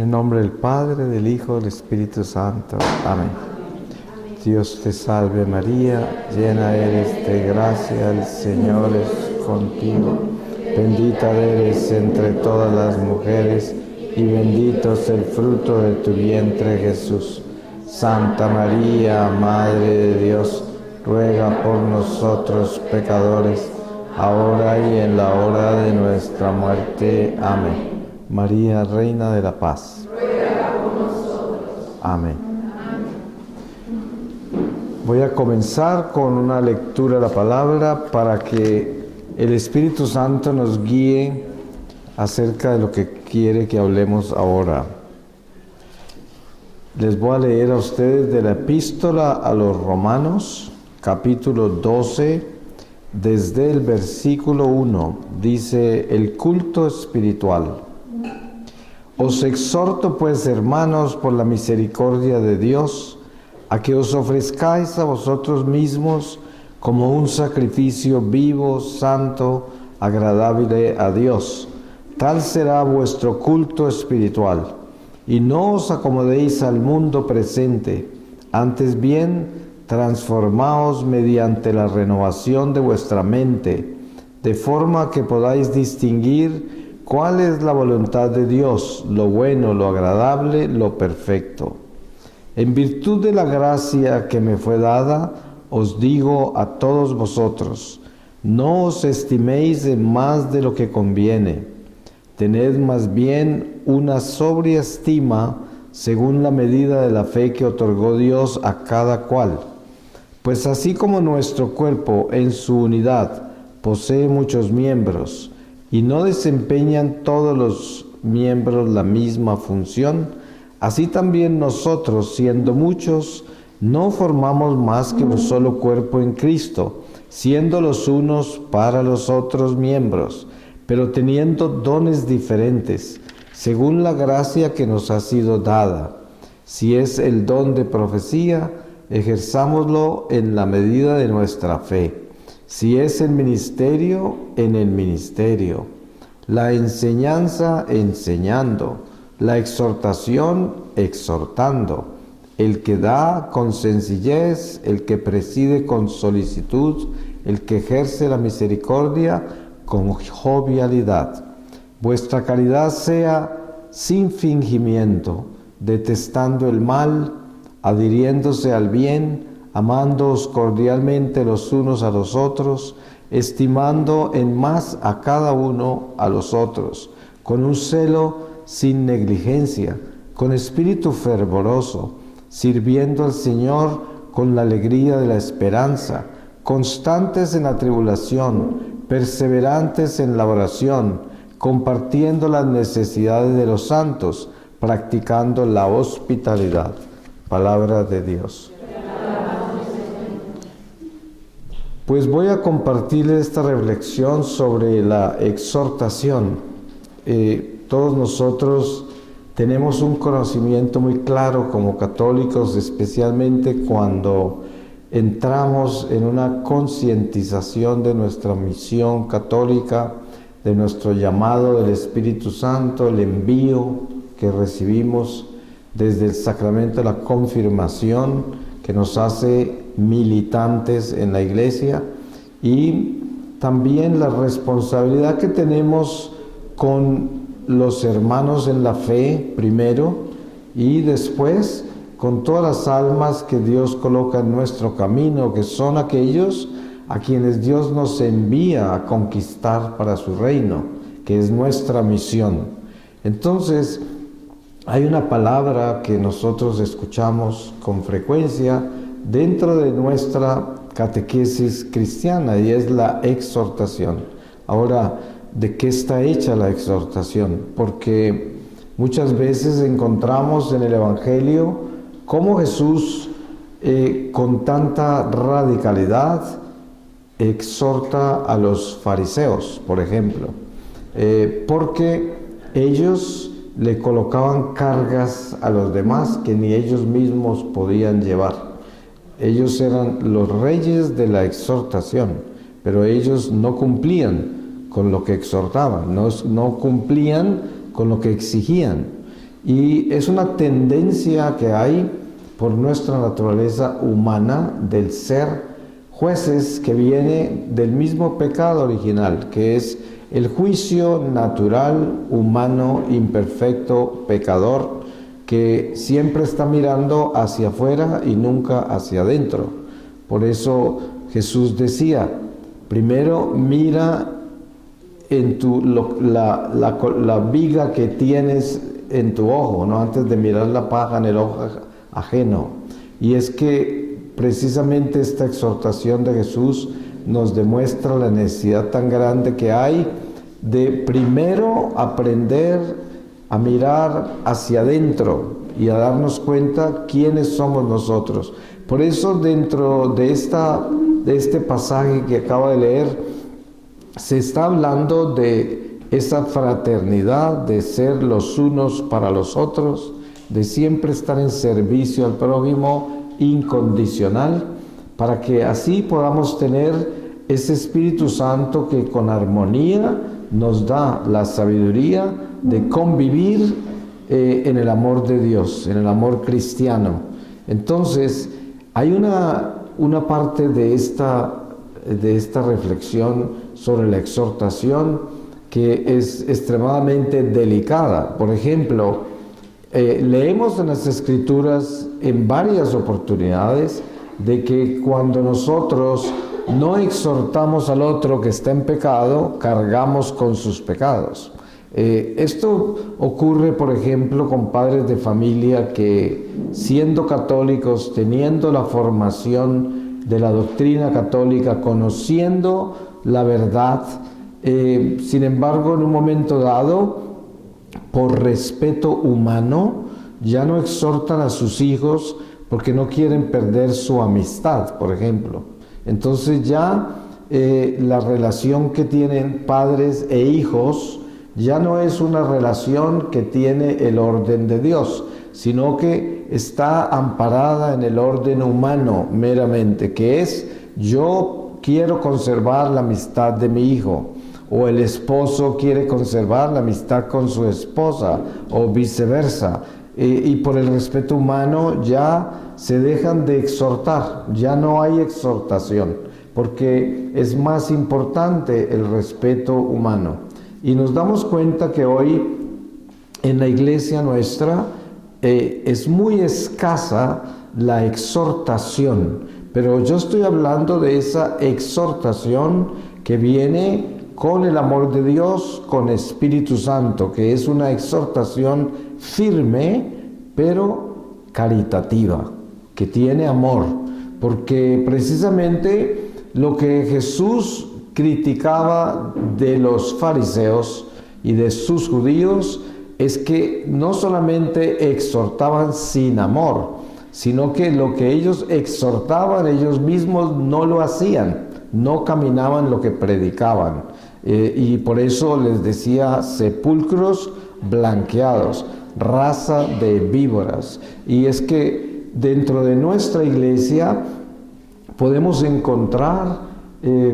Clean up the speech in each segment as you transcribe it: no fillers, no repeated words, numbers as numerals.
En el nombre del Padre, del Hijo, del Espíritu Santo. Amén. Dios te salve María, llena eres de gracia, el Señor es contigo. Bendita eres entre todas las mujeres y bendito es el fruto de tu vientre Jesús. Santa María, Madre de Dios, ruega por nosotros pecadores, ahora y en la hora de nuestra muerte. Amén. María, Reina de la Paz, ruega por nosotros. Amén. Voy a comenzar con una lectura de la palabra para que el Espíritu Santo nos guíe acerca de lo que quiere que hablemos ahora. Les voy a leer a ustedes de la Epístola a los Romanos, capítulo 12, desde el versículo 1, dice: el culto espiritual. Os exhorto pues, hermanos, por la misericordia de Dios, a que os ofrezcáis a vosotros mismos como un sacrificio vivo, santo, agradable a Dios. Tal será vuestro culto espiritual. Y no os acomodéis al mundo presente, antes bien, transformaos mediante la renovación de vuestra mente, de forma que podáis distinguir cuál es la voluntad de Dios, lo bueno, lo agradable, lo perfecto. En virtud de la gracia que me fue dada, os digo a todos vosotros, no os estiméis en más de lo que conviene. Tened más bien una sobria estima según la medida de la fe que otorgó Dios a cada cual. Pues así como nuestro cuerpo en su unidad posee muchos miembros, y no desempeñan todos los miembros la misma función, así también nosotros, siendo muchos, no formamos más que un solo cuerpo en Cristo, siendo los unos para los otros miembros, pero teniendo dones diferentes, según la gracia que nos ha sido dada. Si es el don de profecía, ejerzámoslo en la medida de nuestra fe. Si es el ministerio, en el ministerio. La enseñanza, enseñando. La exhortación, exhortando. El que da con sencillez, el que preside con solicitud, el que ejerce la misericordia con jovialidad. Vuestra caridad sea sin fingimiento, detestando el mal, adhiriéndose al bien, amándoos cordialmente los unos a los otros, estimando en más a cada uno a los otros, con un celo sin negligencia, con espíritu fervoroso, sirviendo al Señor con la alegría de la esperanza, constantes en la tribulación, perseverantes en la oración, compartiendo las necesidades de los santos, practicando la hospitalidad. Palabra de Dios. Pues voy a compartirles esta reflexión sobre la exhortación. Todos nosotros tenemos un conocimiento muy claro como católicos, especialmente cuando entramos en una concientización de nuestra misión católica, de nuestro llamado del Espíritu Santo, el envío que recibimos desde el sacramento de la confirmación, que nos hace militantes en la Iglesia, y también la responsabilidad que tenemos con los hermanos en la fe primero, y después con todas las almas que Dios coloca en nuestro camino, que son aquellos a quienes Dios nos envía a conquistar para su reino, que es nuestra misión. Entonces, hay una palabra que nosotros escuchamos con frecuencia dentro de nuestra catequesis cristiana, y es la exhortación. Ahora, ¿de qué está hecha la exhortación? Porque muchas veces encontramos en el Evangelio cómo Jesús, con tanta radicalidad, exhorta a los fariseos, por ejemplo, porque ellos le colocaban cargas a los demás que ni ellos mismos podían llevar. Ellos eran los reyes de la exhortación, pero ellos no cumplían con lo que exhortaban, no cumplían con lo que exigían. Y es una tendencia que hay por nuestra naturaleza humana del ser jueces que viene del mismo pecado original, que es el juicio natural, humano, imperfecto, pecador, que siempre está mirando hacia afuera y nunca hacia adentro. Por eso Jesús decía, primero mira en la viga que tienes en tu ojo, ¿no? Antes de mirar la paja en el ojo ajeno. Y es que precisamente esta exhortación de Jesús nos demuestra la necesidad tan grande que hay de primero aprender a mirar hacia adentro y a darnos cuenta quiénes somos nosotros. Por eso dentro de este pasaje que acabo de leer, se está hablando de esa fraternidad, de ser los unos para los otros, de siempre estar en servicio al prójimo incondicional, para que así podamos tener ese Espíritu Santo que con armonía nos da la sabiduría de convivir en el amor de Dios, en el amor cristiano. Entonces, hay una parte de esta reflexión sobre la exhortación que es extremadamente delicada. Por ejemplo, leemos en las Escrituras en varias oportunidades de que cuando nosotros no exhortamos al otro que está en pecado, cargamos con sus pecados. Esto ocurre, por ejemplo, con padres de familia que, siendo católicos, teniendo la formación de la doctrina católica, conociendo la verdad, sin embargo, en un momento dado, por respeto humano, ya no exhortan a sus hijos porque no quieren perder su amistad, por ejemplo. Entonces ya la relación que tienen padres e hijos ya no es una relación que tiene el orden de Dios, sino que está amparada en el orden humano meramente, que es yo quiero conservar la amistad de mi hijo, o el esposo quiere conservar la amistad con su esposa, o viceversa. Y por el respeto humano ya se dejan de exhortar, ya no hay exhortación, porque es más importante el respeto humano. Y nos damos cuenta que hoy en la iglesia nuestra es muy escasa la exhortación, pero yo estoy hablando de esa exhortación que viene con el amor de Dios, con Espíritu Santo, que es una exhortación firme, pero caritativa, que tiene amor, porque precisamente lo que Jesús criticaba de los fariseos y de sus judíos es que no solamente exhortaban sin amor, sino que lo que ellos exhortaban ellos mismos no lo hacían, no caminaban lo que predicaban. Y por eso les decía sepulcros blanqueados, raza de víboras. Y es que dentro de nuestra iglesia podemos encontrar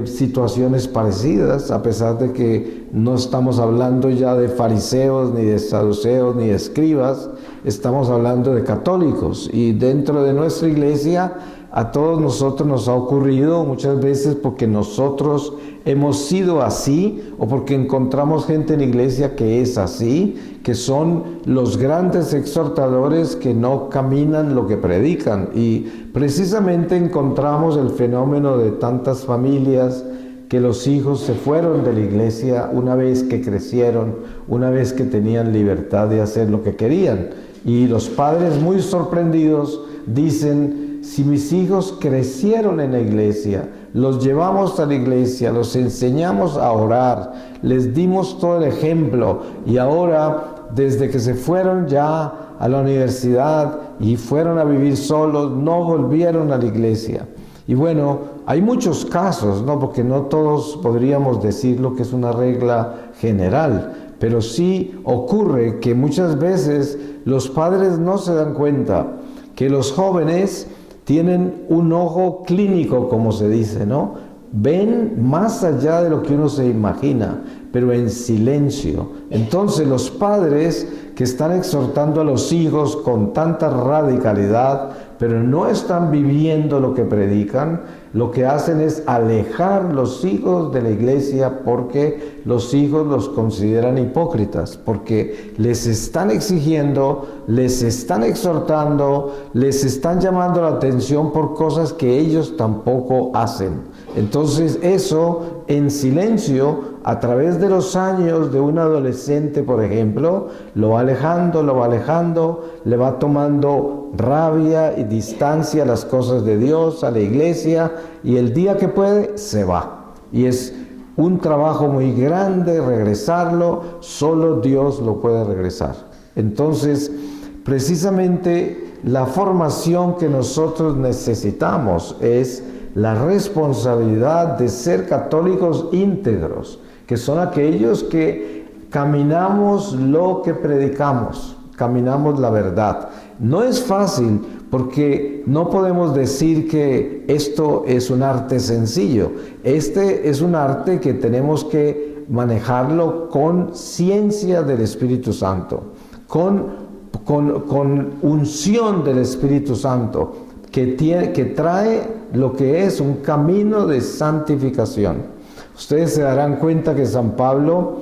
situaciones parecidas, a pesar de que no estamos hablando ya de fariseos, ni de saduceos, ni de escribas, estamos hablando de católicos. Y dentro de nuestra iglesia a todos nosotros nos ha ocurrido muchas veces porque nosotros hemos sido así o porque encontramos gente en la iglesia que es así, que son los grandes exhortadores que no caminan lo que predican. Y precisamente encontramos el fenómeno de tantas familias que los hijos se fueron de la iglesia una vez que crecieron, una vez que tenían libertad de hacer lo que querían. Y los padres, muy sorprendidos, dicen: si mis hijos crecieron en la iglesia, los llevamos a la iglesia, los enseñamos a orar, les dimos todo el ejemplo, y ahora, desde que se fueron ya a la universidad y fueron a vivir solos, no volvieron a la iglesia. Y bueno, hay muchos casos, ¿no? Porque no todos podríamos decirlo que es una regla general, pero sí ocurre que muchas veces los padres no se dan cuenta que los jóvenes tienen un ojo clínico, como se dice, ¿no? ven más allá de lo que uno se imagina, pero en silencio. Entonces los padres que están exhortando a los hijos con tanta radicalidad, pero no están viviendo lo que predican, lo que hacen es alejar los hijos de la iglesia porque los hijos los consideran hipócritas, porque les están exigiendo, les están exhortando, les están llamando la atención por cosas que ellos tampoco hacen. Entonces eso en silencio, a través de los años de un adolescente, por ejemplo, lo va alejando, le va tomando rabia y distancia a las cosas de Dios, a la iglesia, y el día que puede, se va. Y es un trabajo muy grande regresarlo, solo Dios lo puede regresar. Entonces, precisamente la formación que nosotros necesitamos es la responsabilidad de ser católicos íntegros, que son aquellos que caminamos lo que predicamos, caminamos la verdad. No es fácil porque no podemos decir que esto es un arte sencillo. Este es un arte que tenemos que manejarlo con ciencia del Espíritu Santo, con unción del Espíritu Santo, que trae lo que es un camino de santificación. Ustedes se darán cuenta que San Pablo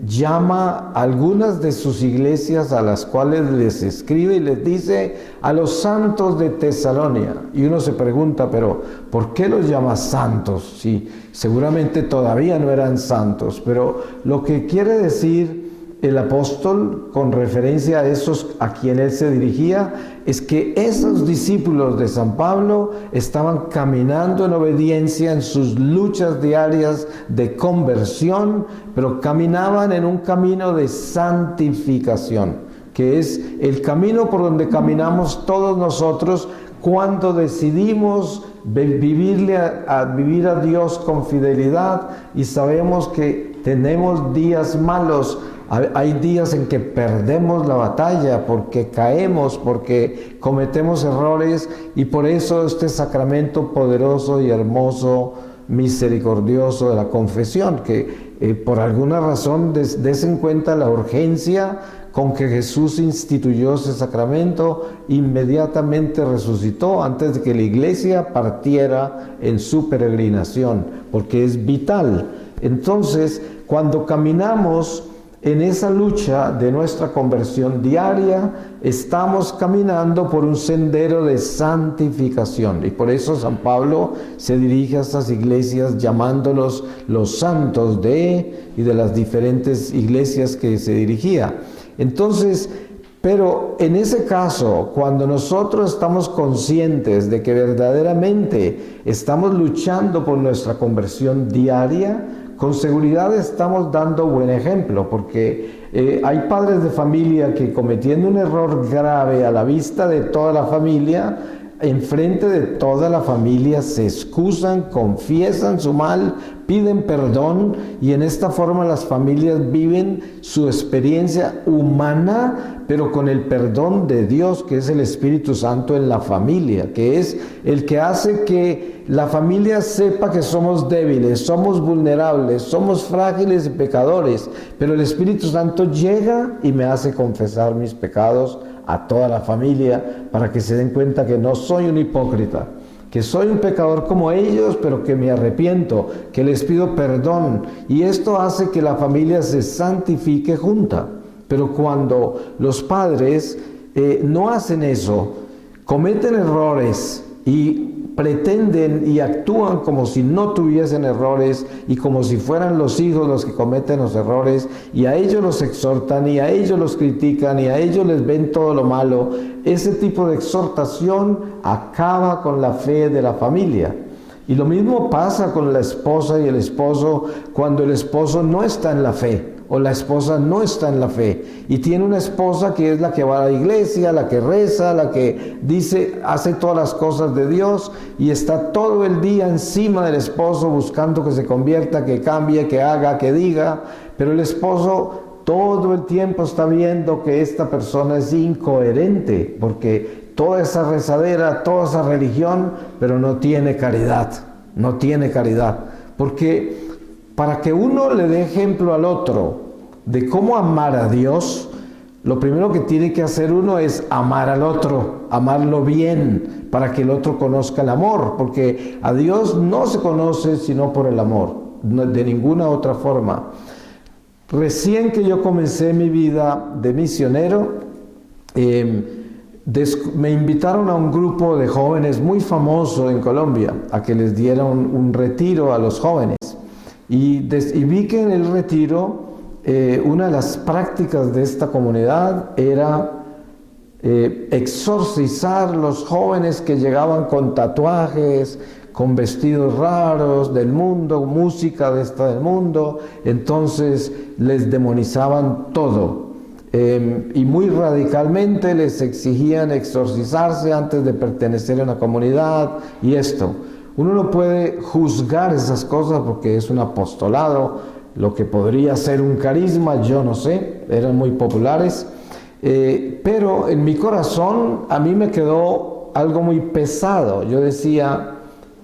llama a algunas de sus iglesias a las cuales les escribe y les dice a los santos de Tesalónica. Y uno se pregunta, pero ¿por qué los llama santos? Sí, seguramente todavía no eran santos, pero lo que quiere decir el apóstol con referencia a esos a quien él se dirigía es que esos discípulos de San Pablo estaban caminando en obediencia en sus luchas diarias de conversión, pero caminaban en un camino de santificación, que es el camino por donde caminamos todos nosotros cuando decidimos vivir a Dios con fidelidad y sabemos que tenemos días malos. Hay días en que perdemos la batalla porque caemos, porque cometemos errores, y por eso este sacramento poderoso y hermoso, misericordioso de la confesión, que por alguna razón des en cuenta la urgencia con que Jesús instituyó ese sacramento, inmediatamente resucitó antes de que la iglesia partiera en su peregrinación, porque es vital. Entonces, cuando caminamos en esa lucha de nuestra conversión diaria, estamos caminando por un sendero de santificación. Y por eso San Pablo se dirige a estas iglesias llamándolos los santos y de las diferentes iglesias que se dirigía. Entonces, pero en ese caso, cuando nosotros estamos conscientes de que verdaderamente estamos luchando por nuestra conversión diaria, con seguridad estamos dando buen ejemplo, porque hay padres de familia que, cometiendo un error grave a la vista de toda la familia, enfrente de toda la familia se excusan, confiesan su mal, piden perdón, y en esta forma las familias viven su experiencia humana, pero con el perdón de Dios, que es el Espíritu Santo en la familia, que es el que hace que la familia sepa que somos débiles, somos vulnerables, somos frágiles y pecadores, pero el Espíritu Santo llega y me hace confesar mis pecados a toda la familia para que se den cuenta que no soy un hipócrita, que soy un pecador como ellos, pero que me arrepiento, que les pido perdón, y esto hace que la familia se santifique junta. Pero cuando los padres no hacen eso, cometen errores y pretenden y actúan como si no tuviesen errores y como si fueran los hijos los que cometen los errores, y a ellos los exhortan y a ellos los critican y a ellos les ven todo lo malo, ese tipo de exhortación acaba con la fe de la familia. Y lo mismo pasa con la esposa y el esposo cuando el esposo no está en la fe o la esposa no está en la fe y tiene una esposa que es la que va a la iglesia, la que reza, la que dice, hace todas las cosas de Dios, y está todo el día encima del esposo buscando que se convierta, que cambie, que haga, que diga, pero el esposo todo el tiempo está viendo que esta persona es incoherente, porque toda esa rezadera, toda esa religión, pero no tiene caridad. no tiene caridad. Porque para que uno le dé ejemplo al otro de cómo amar a Dios, lo primero que tiene que hacer uno es amar al otro, amarlo bien, para que el otro conozca el amor, porque a Dios no se conoce sino por el amor, de ninguna otra forma. Recién que yo comencé mi vida de misionero, me invitaron a un grupo de jóvenes muy famoso en Colombia, a que les diera un retiro a los jóvenes. Y vi que en el retiro, una de las prácticas de esta comunidad era exorcizar los jóvenes que llegaban con tatuajes, con vestidos raros del mundo, música de esta del mundo. Entonces les demonizaban todo, y muy radicalmente les exigían exorcizarse antes de pertenecer a una comunidad. Y esto, uno no puede juzgar esas cosas porque es un apostolado, lo que podría ser un carisma, yo no sé, eran muy populares, pero en mi corazón a mí me quedó algo muy pesado. Yo decía,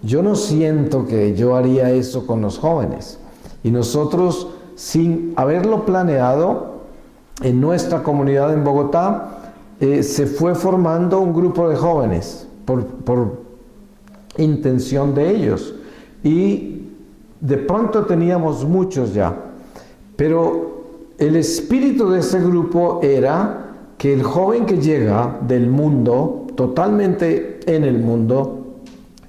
yo no siento que yo haría eso con los jóvenes. Y nosotros, sin haberlo planeado, en nuestra comunidad en Bogotá, se fue formando un grupo de jóvenes por intención de ellos. Y de pronto teníamos muchos ya. Pero el espíritu de ese grupo era que el joven que llega del mundo, totalmente en el mundo,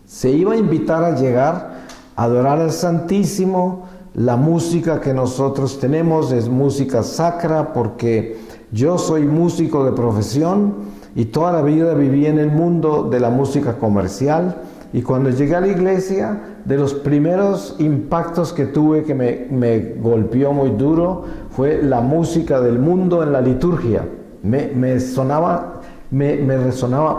se iba a invitar a llegar a adorar al Santísimo. La música que nosotros tenemos es música sacra, porque yo soy músico de profesión y toda la vida viví en el mundo de la música comercial. Y cuando llegué a la iglesia, de los primeros impactos que tuve, que me golpeó muy duro, fue la música del mundo en la liturgia. Me resonaba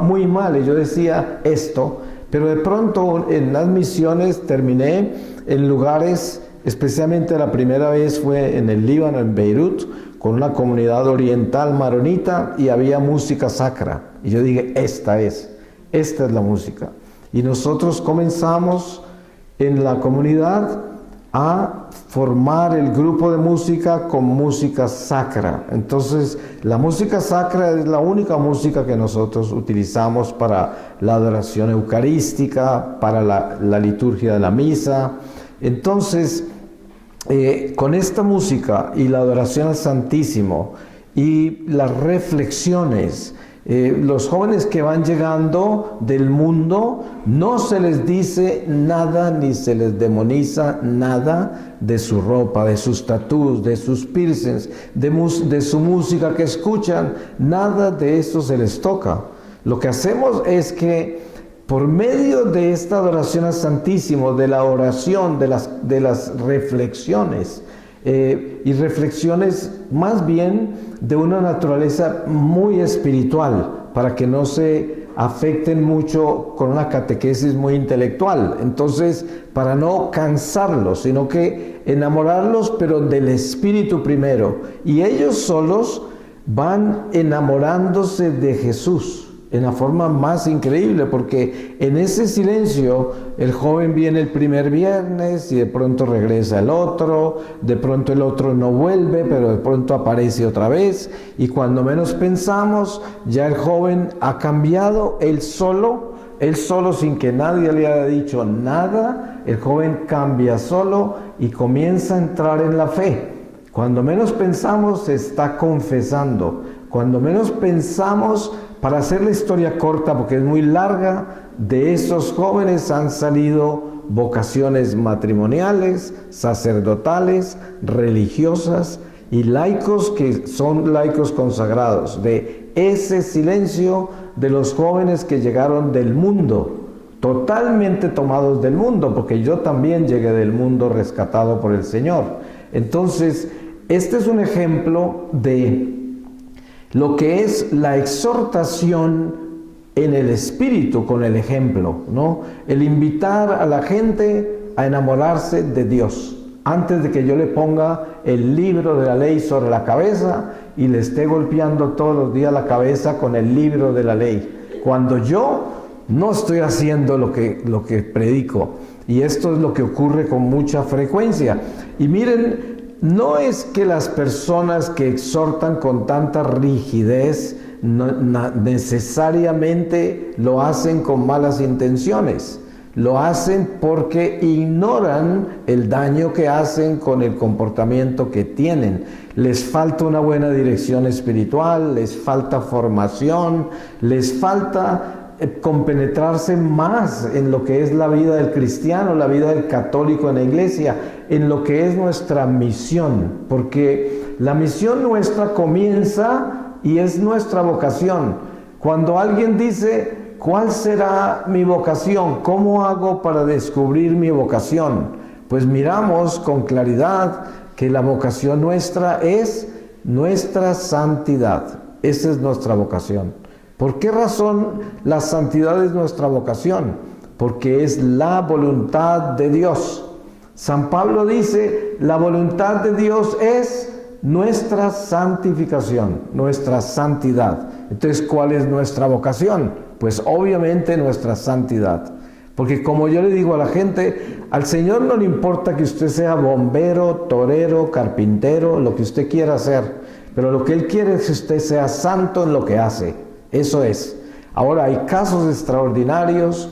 muy mal, y yo decía esto, pero de pronto en las misiones terminé en lugares, especialmente la primera vez fue en el Líbano, en Beirut, con una comunidad oriental maronita, y había música sacra. Y yo dije, esta es la música. Y nosotros comenzamos en la comunidad a formar el grupo de música con música sacra. Entonces, la música sacra es la única música que nosotros utilizamos para la adoración eucarística, para la liturgia de la misa. Entonces, con esta música y la adoración al Santísimo y las reflexiones, los jóvenes que van llegando del mundo, no se les dice nada ni se les demoniza nada de su ropa, de sus tatús, de sus piercings, de su música que escuchan. Nada de eso se les toca. Lo que hacemos es que por medio de esta adoración al Santísimo, de la oración, de las reflexiones, y reflexiones más bien de una naturaleza muy espiritual, para que no se afecten mucho con una catequesis muy intelectual. Entonces, para no cansarlos, sino que enamorarlos, pero del Espíritu primero. Y ellos solos van enamorándose de Jesús en la forma más increíble, porque en ese silencio el joven viene el primer viernes y de pronto regresa el otro, de pronto el otro no vuelve, pero de pronto aparece otra vez, y cuando menos pensamos, ya el joven ha cambiado, él solo sin que nadie le haya dicho nada, el joven cambia solo y comienza a entrar en la fe. Cuando menos pensamos, se está confesando. Cuando menos pensamos, para hacer la historia corta, porque es muy larga, de esos jóvenes han salido vocaciones matrimoniales, sacerdotales, religiosas y laicos que son laicos consagrados. De ese silencio de los jóvenes que llegaron del mundo, totalmente tomados del mundo, porque yo también llegué del mundo rescatado por el Señor. Entonces, este es un ejemplo de lo que es la exhortación en el espíritu con el ejemplo, ¿no? El invitar a la gente a enamorarse de Dios, antes de que yo le ponga el libro de la ley sobre la cabeza y le esté golpeando todos los días la cabeza con el libro de la ley, cuando yo no estoy haciendo lo que predico. Y esto es lo que ocurre con mucha frecuencia. Y miren, no es que las personas que exhortan con tanta rigidez necesariamente lo hacen con malas intenciones. Lo hacen porque ignoran el daño que hacen con el comportamiento que tienen. Les falta una buena dirección espiritual, les falta formación, les falta compenetrarse más en lo que es la vida del cristiano, la vida del católico en la iglesia, en lo que es nuestra misión, porque la misión nuestra comienza y es nuestra vocación. Cuando alguien dice, ¿cuál será mi vocación? ¿Cómo hago para descubrir mi vocación? Pues miramos con claridad que la vocación nuestra es nuestra santidad. Esa es nuestra vocación. ¿Por qué razón la santidad es nuestra vocación? Porque es la voluntad de Dios. San Pablo dice, la voluntad de Dios es nuestra santificación, nuestra santidad. Entonces, ¿cuál es nuestra vocación? Pues obviamente nuestra santidad. Porque como yo le digo a la gente, al Señor no le importa que usted sea bombero, torero, carpintero, lo que usted quiera hacer, pero lo que Él quiere es que usted sea santo en lo que hace. Eso es. Ahora hay casos extraordinarios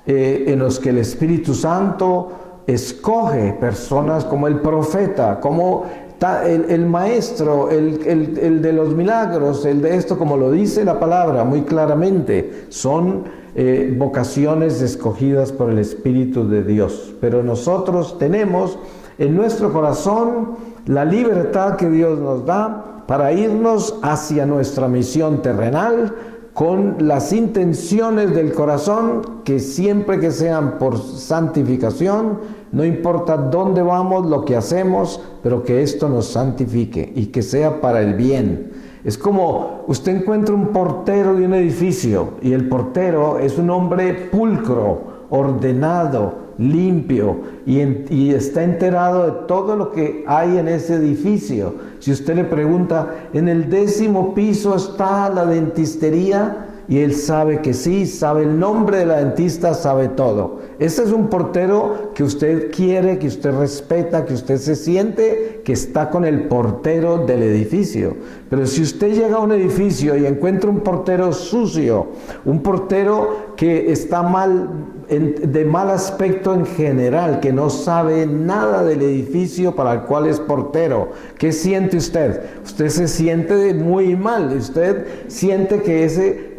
en los que el Espíritu Santo escoge personas como el profeta, como el maestro, el de los milagros, el de esto, como lo dice la palabra muy claramente, son vocaciones escogidas por el Espíritu de Dios. Pero nosotros tenemos en nuestro corazón la libertad que Dios nos da para irnos hacia nuestra misión terrenal con las intenciones del corazón que siempre que sean por santificación, no importa dónde vamos, lo que hacemos, pero que esto nos santifique y que sea para el bien. Es como usted encuentra un portero de un edificio y el portero es un hombre pulcro, ordenado, limpio y está enterado de todo lo que hay en ese edificio. Si usted le pregunta, ¿en el 10º piso está la dentistería? Y él sabe que sí, sabe el nombre de la dentista, sabe todo. Ese es un portero que usted quiere, que usted respeta, que usted se siente que está con el portero del edificio. Pero si usted llega a un edificio y encuentra un portero sucio, un portero que está de mal aspecto en general, que no sabe nada del edificio para el cual es portero, ¿qué siente usted? Usted se siente muy mal, usted siente que ese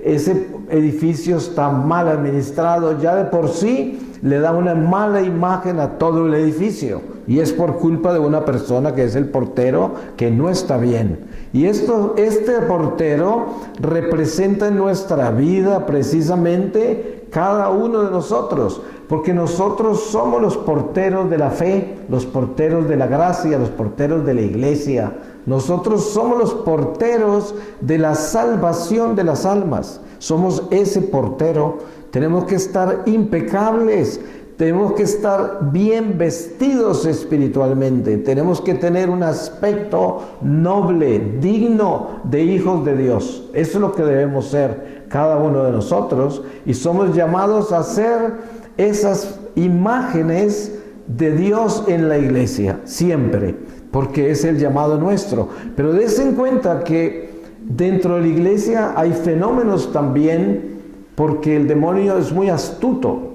edificio está mal administrado, ya de por sí le da una mala imagen a todo el edificio y es por culpa de una persona que es el portero que no está bien. Y este portero representa en nuestra vida precisamente cada uno de nosotros, porque nosotros somos los porteros de la fe, los porteros de la gracia, los porteros de la iglesia. Nosotros somos los porteros de la salvación de las almas. Somos ese portero. Tenemos que estar impecables, tenemos que estar bien vestidos espiritualmente, tenemos que tener un aspecto noble, digno de hijos de Dios. Eso es lo que debemos ser cada uno de nosotros y somos llamados a ser esas imágenes de Dios en la iglesia, siempre, porque es el llamado nuestro. Pero dense en cuenta que dentro de la iglesia hay fenómenos también, porque el demonio es muy astuto.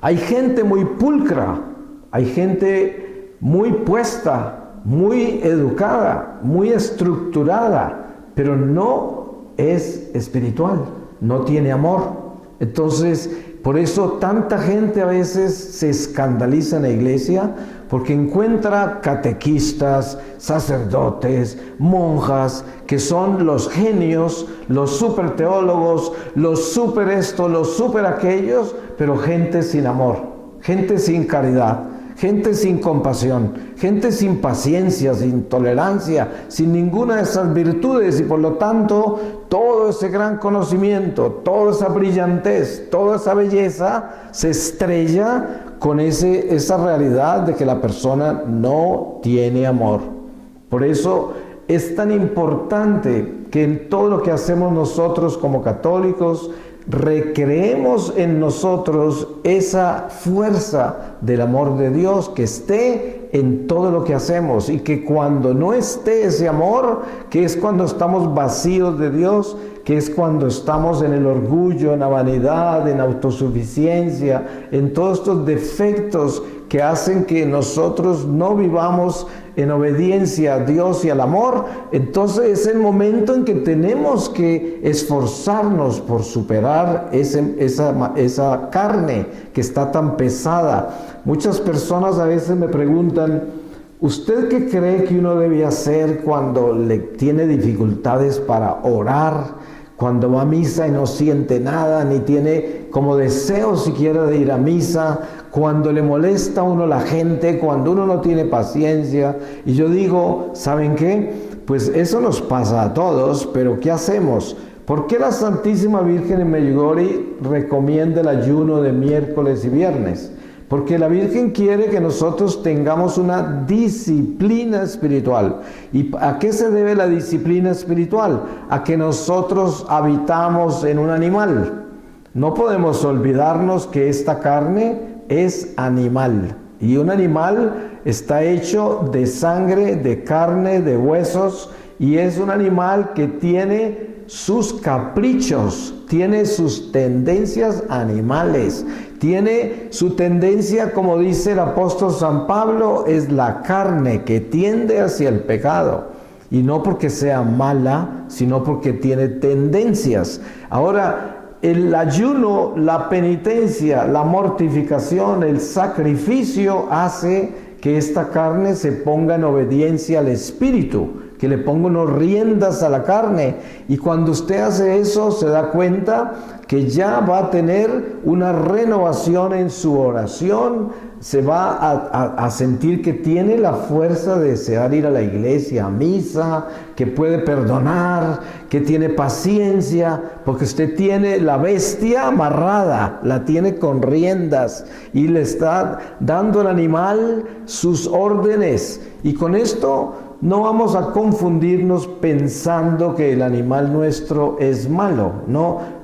Hay gente muy pulcra, hay gente muy puesta, muy educada, muy estructurada, pero no es espiritual, no tiene amor. Entonces, por eso tanta gente a veces se escandaliza en la iglesia, porque encuentra catequistas, sacerdotes, monjas, que son los genios, los super teólogos, los super esto, los super aquellos, pero gente sin amor, gente sin caridad, gente sin compasión, gente sin paciencia, sin tolerancia, sin ninguna de esas virtudes, y por lo tanto todo ese gran conocimiento, toda esa brillantez, toda esa belleza se estrella con esa realidad de que la persona no tiene amor. Por eso es tan importante que en todo lo que hacemos nosotros como católicos, recreemos en nosotros esa fuerza del amor de Dios que esté en todo lo que hacemos, y que cuando no esté ese amor, que es cuando estamos vacíos de Dios, que es cuando estamos en el orgullo, en la vanidad, en autosuficiencia, en todos estos defectos que hacen que nosotros no vivamos en obediencia a Dios y al amor, entonces es el momento en que tenemos que esforzarnos por superar esa carne que está tan pesada. Muchas personas a veces me preguntan: ¿usted qué cree que uno debe hacer cuando le tiene dificultades para orar? Cuando va a misa y no siente nada, ni tiene como deseo siquiera de ir a misa, cuando le molesta a uno la gente, cuando uno no tiene paciencia. Y yo digo, ¿saben qué? Pues eso nos pasa a todos, pero ¿qué hacemos? ¿Por qué la Santísima Virgen en Medjugorje recomienda el ayuno de miércoles y viernes? Porque la Virgen quiere que nosotros tengamos una disciplina espiritual. ¿Y a qué se debe la disciplina espiritual? A que nosotros habitamos en un animal. No podemos olvidarnos que esta carne es animal. Y un animal está hecho de sangre, de carne, de huesos. Y es un animal que tiene sus caprichos, tiene sus tendencias animales, tiene su tendencia, como dice el apóstol San Pablo, es la carne que tiende hacia el pecado. Y no porque sea mala, sino porque tiene tendencias. Ahora, el ayuno, la penitencia, la mortificación, el sacrificio hace que esta carne se ponga en obediencia al Espíritu, que le ponga unas riendas a la carne. Y cuando usted hace eso, se da cuenta que ya va a tener una renovación en su oración, se va a sentir que tiene la fuerza de desear ir a la iglesia, a misa, que puede perdonar, que tiene paciencia, porque usted tiene la bestia amarrada, la tiene con riendas y le está dando al animal sus órdenes. Y con esto no vamos a confundirnos pensando que el animal nuestro es malo.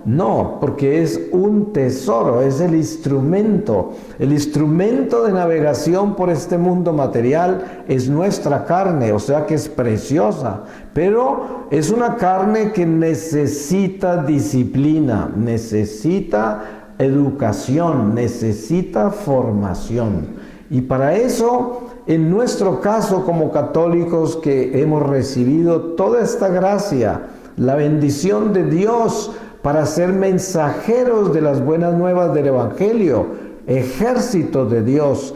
No, porque es un tesoro, es el instrumento de navegación por este mundo material es nuestra carne, o sea que es preciosa, pero es una carne que necesita disciplina, necesita educación, necesita formación. Y para eso, en nuestro caso como católicos que hemos recibido toda esta gracia, la bendición de Dios para ser mensajeros de las buenas nuevas del Evangelio, ejército de Dios,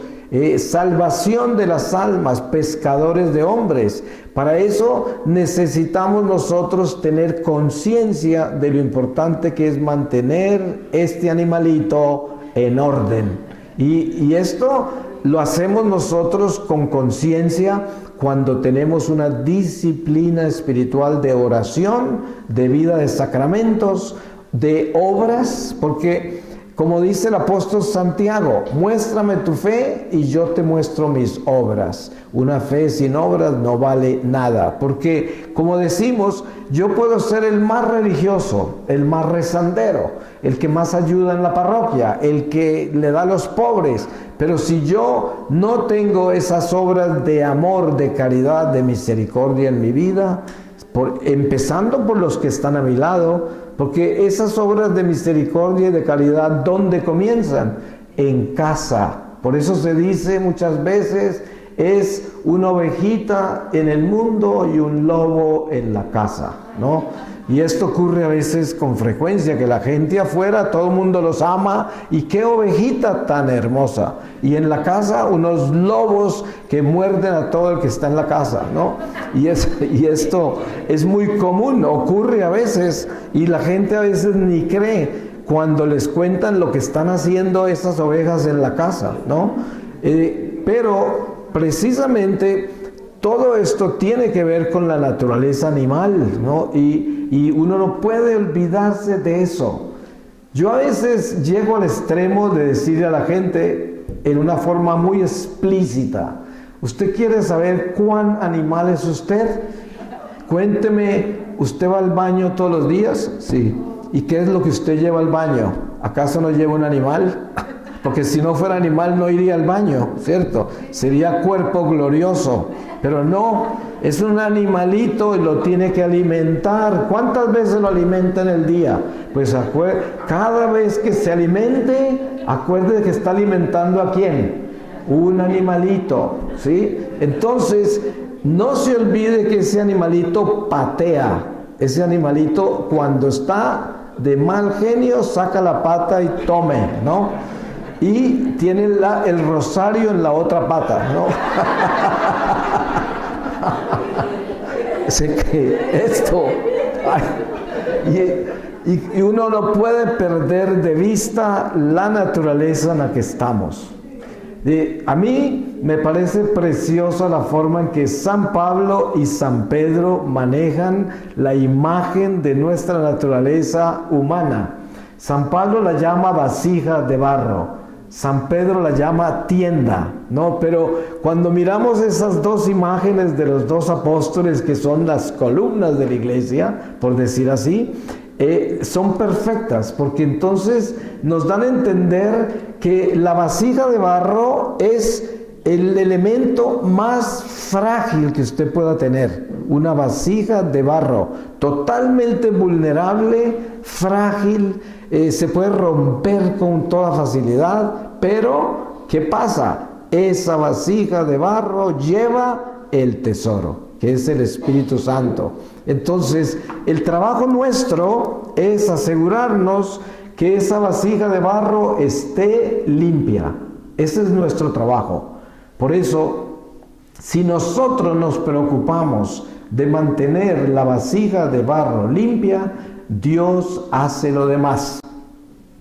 salvación de las almas, pescadores de hombres. Para eso necesitamos nosotros tener conciencia de lo importante que es mantener este animalito en orden. Y esto lo hacemos nosotros con conciencia cuando tenemos una disciplina espiritual de oración, de vida de sacramentos, de obras, porque como dice el apóstol Santiago, muéstrame tu fe y yo te muestro mis obras. Una fe sin obras no vale nada, porque como decimos, yo puedo ser el más religioso, el más rezandero, el que más ayuda en la parroquia, el que le da a los pobres, pero si yo no tengo esas obras de amor, de caridad, de misericordia en mi vida, empezando por los que están a mi lado, porque esas obras de misericordia y de caridad, ¿dónde comienzan? En casa. Por eso se dice muchas veces, es una ovejita en el mundo y un lobo en la casa, ¿no? Y esto ocurre a veces con frecuencia, que la gente afuera, todo el mundo los ama, y qué ovejita tan hermosa. Y en la casa, unos lobos que muerden a todo el que está en la casa, ¿no? Y esto es muy común, ocurre a veces, y la gente a veces ni cree cuando les cuentan lo que están haciendo esas ovejas en la casa, ¿no? Pero precisamente todo esto tiene que ver con la naturaleza animal, ¿no? Y uno no puede olvidarse de eso. Yo a veces llego al extremo de decirle a la gente en una forma muy explícita: ¿usted quiere saber cuán animal es usted? Cuénteme ¿usted va al baño todos los días? Sí. ¿Y qué es lo que usted lleva al baño? ¿Acaso no lleva un animal? Porque si no fuera animal no iría al baño, ¿cierto? Sería cuerpo glorioso. Pero no, es un animalito y lo tiene que alimentar. ¿Cuántas veces lo alimenta en el día? Pues cada vez que se alimente, acuérdese que está alimentando ¿a quién? Un animalito, ¿sí? Entonces, no se olvide que ese animalito patea. Ese animalito cuando está de mal genio saca la pata y tome, ¿no? Y tiene el rosario en la otra pata, ¿no? Sé que esto... y uno no puede perder de vista la naturaleza en la que estamos. A mí me parece preciosa la forma en que San Pablo y San Pedro manejan la imagen de nuestra naturaleza humana. San Pablo la llama vasija de barro, San Pedro la llama tienda, ¿no? Pero cuando miramos esas dos imágenes de los dos apóstoles, que son las columnas de la iglesia, por decir así, son perfectas, porque entonces nos dan a entender que la vasija de barro es el elemento más frágil que usted pueda tener. Una vasija de barro, totalmente vulnerable, frágil, se puede romper con toda facilidad, pero ¿qué pasa? Esa vasija de barro lleva el tesoro, que es el Espíritu Santo. Entonces, el trabajo nuestro es asegurarnos que esa vasija de barro esté limpia. Ese es nuestro trabajo. Por eso, si nosotros nos preocupamos de mantener la vasija de barro limpia, Dios hace lo demás.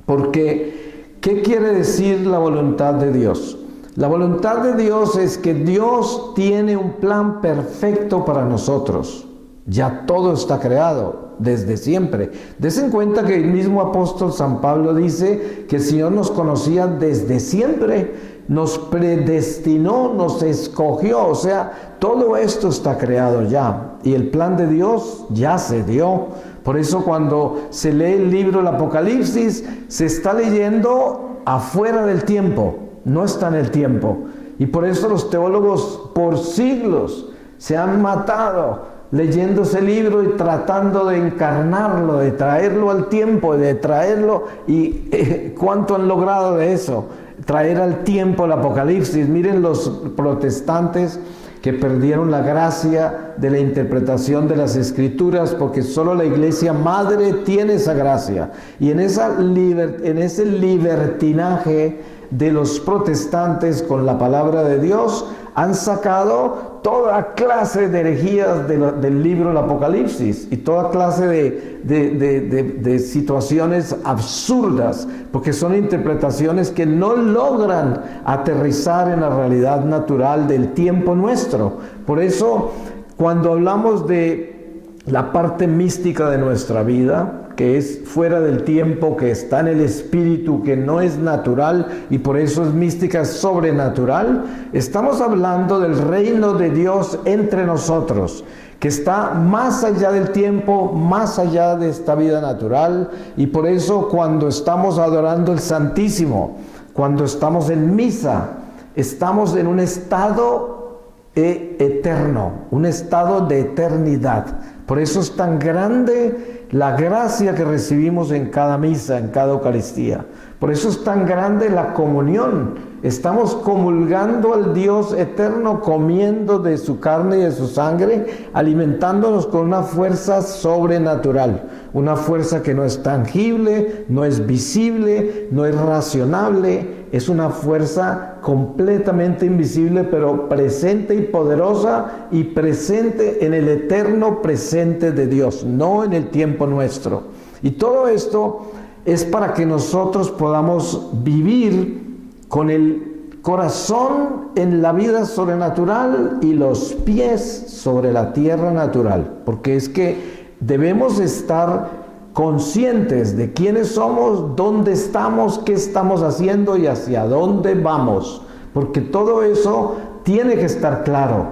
Porque, ¿qué quiere decir la voluntad de Dios? La voluntad de Dios es que Dios tiene un plan perfecto para nosotros. Ya todo está creado desde siempre. Desen cuenta que el mismo apóstol San Pablo dice que el Señor nos conocía desde siempre, nos predestinó, nos escogió. O sea, todo esto está creado ya y el plan de Dios ya se dio. Por eso cuando se lee el libro del Apocalipsis, se está leyendo afuera del tiempo, no está en el tiempo. Y por eso los teólogos por siglos se han matado leyendo ese libro y tratando de encarnarlo, de traerlo al tiempo, de traerlo. ¿Y cuánto han logrado de eso? Traer al tiempo el Apocalipsis. Miren los protestantes que perdieron la gracia de la interpretación de las Escrituras, porque solo la Iglesia Madre tiene esa gracia. Y en ese libertinaje de los protestantes con la palabra de Dios, han sacado toda clase de herejías del libro del Apocalipsis y toda clase de situaciones absurdas, porque son interpretaciones que no logran aterrizar en la realidad natural del tiempo nuestro. Por eso, cuando hablamos de la parte mística de nuestra vida, que es fuera del tiempo, que está en el espíritu, que no es natural y por eso es mística, es sobrenatural, estamos hablando del reino de Dios entre nosotros, que está más allá del tiempo, más allá de esta vida natural. Y por eso cuando estamos adorando el Santísimo, cuando estamos en misa, estamos en un estado eterno, un estado de eternidad. Por eso es tan grande la gracia que recibimos en cada misa, en cada Eucaristía. Por eso es tan grande la comunión. Estamos comulgando al Dios eterno, comiendo de su carne y de su sangre, alimentándonos con una fuerza sobrenatural. Una fuerza que no es tangible, no es visible, no es razonable. Es una fuerza completamente invisible, pero presente y poderosa, y presente en el eterno presente de Dios, no en el tiempo nuestro. Y todo esto es para que nosotros podamos vivir con el corazón en la vida sobrenatural y los pies sobre la tierra natural, porque es que debemos estar conscientes de quiénes somos, dónde estamos, qué estamos haciendo y hacia dónde vamos, porque todo eso tiene que estar claro.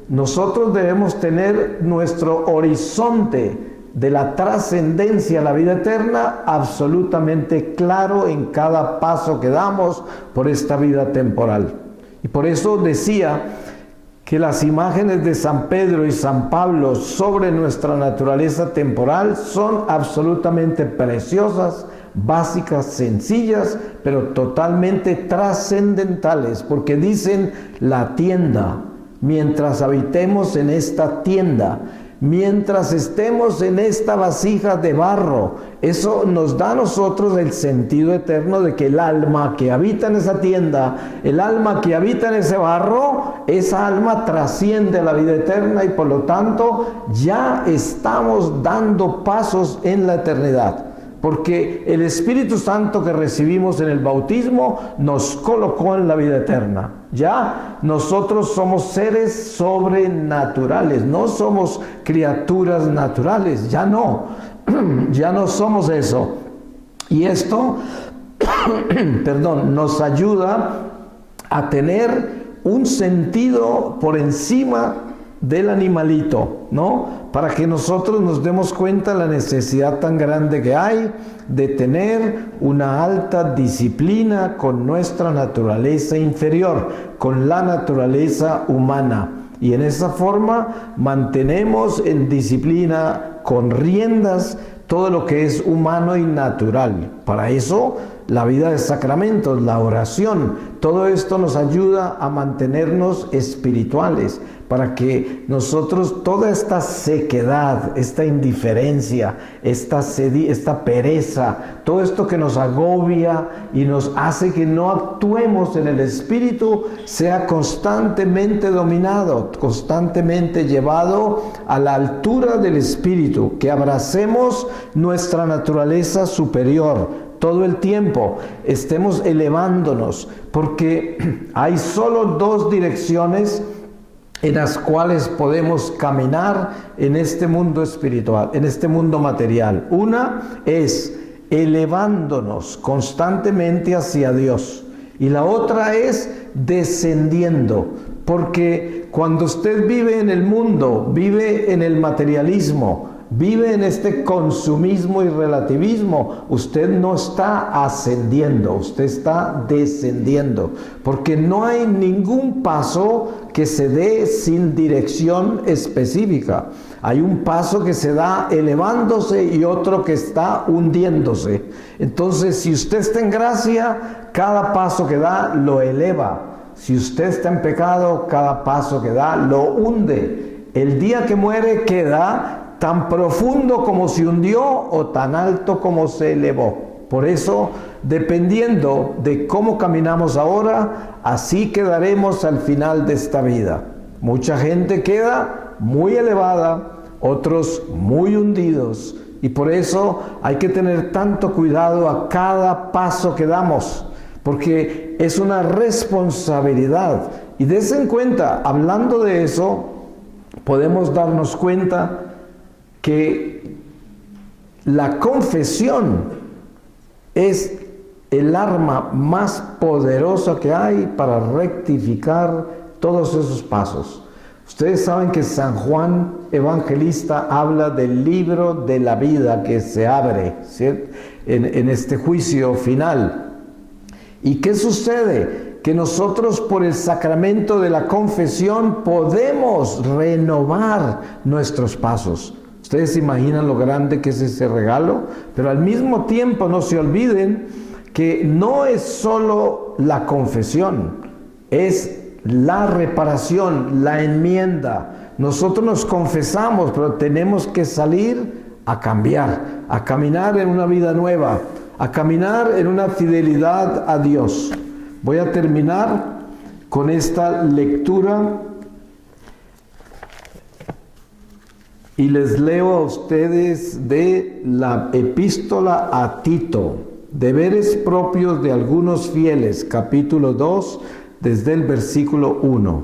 Nosotros debemos tener nuestro horizonte de la trascendencia a la vida eterna absolutamente claro en cada paso que damos por esta vida temporal. Y por eso decía que las imágenes de San Pedro y San Pablo sobre nuestra naturaleza temporal son absolutamente preciosas, básicas, sencillas, pero totalmente trascendentales, porque dicen la tienda, mientras habitemos en esta tienda, mientras estemos en esta vasija de barro, eso nos da a nosotros el sentido eterno de que el alma que habita en esa tienda, el alma que habita en ese barro, esa alma trasciende a la vida eterna y por lo tanto ya estamos dando pasos en la eternidad. Porque el Espíritu Santo que recibimos en el bautismo nos colocó en la vida eterna. Ya nosotros somos seres sobrenaturales, no somos criaturas naturales, ya no somos eso. Y esto, nos ayuda a tener un sentido por encima del animalito, ¿no? Para que nosotros nos demos cuenta de la necesidad tan grande que hay de tener una alta disciplina con nuestra naturaleza inferior, con la naturaleza humana. Y en esa forma mantenemos en disciplina con riendas todo lo que es humano y natural. Para eso, la vida de sacramentos, la oración, todo esto nos ayuda a mantenernos espirituales, para que nosotros toda esta sequedad, esta indiferencia, esta pereza, todo esto que nos agobia y nos hace que no actuemos en el Espíritu, sea constantemente dominado, constantemente llevado a la altura del Espíritu, que abracemos nuestra naturaleza superior, todo el tiempo estemos elevándonos, porque hay solo dos direcciones en las cuales podemos caminar en este mundo espiritual, en este mundo material. Una es elevándonos constantemente hacia Dios y la otra es descendiendo, porque cuando usted vive en el mundo, vive en el materialismo, vive en este consumismo y relativismo, usted no está ascendiendo, usted está descendiendo, porque no hay ningún paso que se dé sin dirección específica. Hay un paso que se da elevándose y otro que está hundiéndose. Entonces, si usted está en gracia, cada paso que da lo eleva. Si usted está en pecado, cada paso que da lo hunde. El día que muere queda tan profundo como se hundió o tan alto como se elevó. Por eso, dependiendo de cómo caminamos ahora, así quedaremos al final de esta vida. Mucha gente queda muy elevada, otros muy hundidos. Y por eso hay que tener tanto cuidado a cada paso que damos, porque es una responsabilidad. Y dense en cuenta, hablando de eso, podemos darnos cuenta que la confesión es el arma más poderosa que hay para rectificar todos esos pasos. Ustedes saben que San Juan Evangelista habla del libro de la vida que se abre, ¿cierto? En este juicio final. ¿Y qué sucede? Que nosotros por el sacramento de la confesión podemos renovar nuestros pasos. Ustedes se imaginan lo grande que es ese regalo, pero al mismo tiempo no se olviden que no es solo la confesión, es la reparación, la enmienda. Nosotros nos confesamos, pero tenemos que salir a cambiar, a caminar en una vida nueva, a caminar en una fidelidad a Dios. Voy a terminar con esta lectura y les leo a ustedes de la epístola a Tito, deberes propios de algunos fieles, capítulo 2, desde el versículo 1.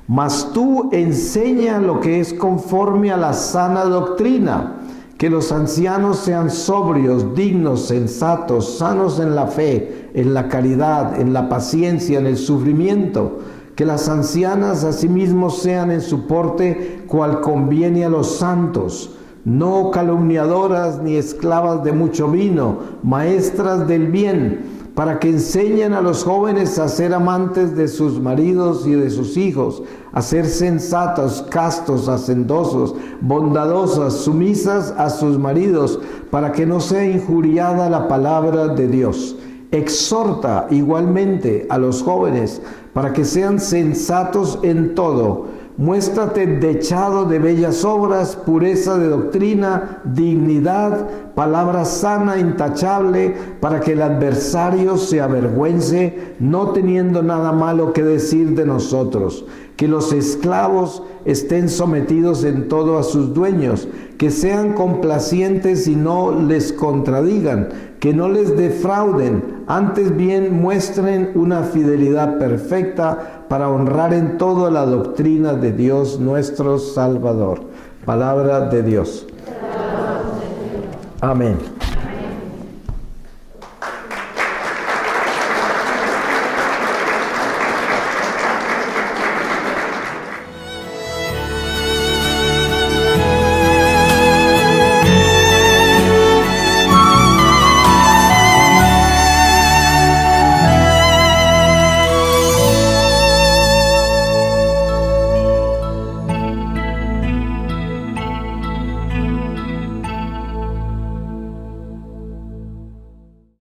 Mas tú enseña lo que es conforme a la sana doctrina, que los ancianos sean sobrios, dignos, sensatos, sanos en la fe, en la caridad, en la paciencia, en el sufrimiento, que las ancianas asimismo sean en su porte cual conviene a los santos, no calumniadoras ni esclavas de mucho vino, maestras del bien, para que enseñen a los jóvenes a ser amantes de sus maridos y de sus hijos, a ser sensatos, castos, hacendosos, bondadosas, sumisas a sus maridos, para que no sea injuriada la palabra de Dios. Exhorta igualmente a los jóvenes para que sean sensatos en todo. Muéstrate dechado de bellas obras, pureza de doctrina, dignidad, palabra sana, intachable, para que el adversario se avergüence, no teniendo nada malo que decir de nosotros. Que los esclavos estén sometidos en todo a sus dueños, que sean complacientes y no les contradigan, que no les defrauden, antes bien muestren una fidelidad perfecta para honrar en todo la doctrina de Dios nuestro Salvador. Palabra de Dios. Amén.